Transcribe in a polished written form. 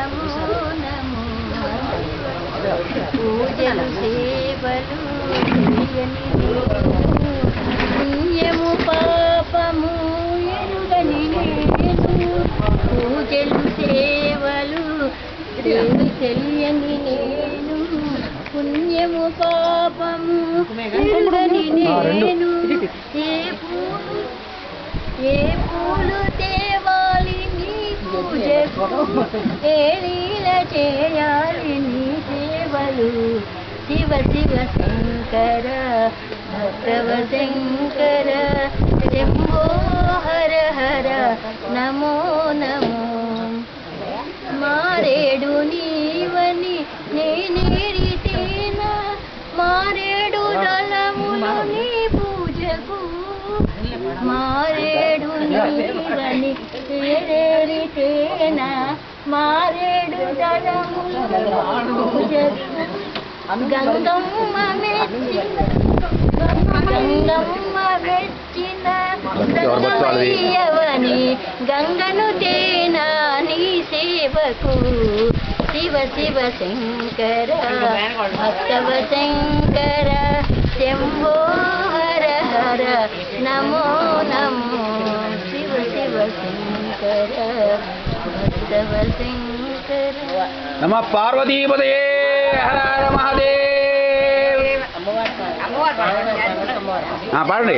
నమో నమో పూజలు సేవలు చేయని పుణ్యము పాపము ఎరుగని నేను పూజలు సేవలు తెలియని నేను పుణ్యము పాపము ఎరుగని నేను ఏ పూలు తేవాలి నీ పూజకు ఏ లీల చేయాలి నీ సేవలు శివ శివ శంకర భక్తవ శంకర శంభో హర హర నమో నమో మారేడు నీవని నేనేరితేనా మారేడు దళములు నీ పూజకు మారేడు నీవని నేరేరితేనా మారేడు దళములు పూజకు గంగమ్మ మెచ్చిన దళమయ్యవని గంగను తేనా నీ సేవకు శివ శివ శంకర భక్తవ శంకర శంభో హర హర నమో నమో శివ శివ శంకర భక్తవ శంకర నమ పార్వతీపదయే హర హర మహాదేవ్. పాడండి.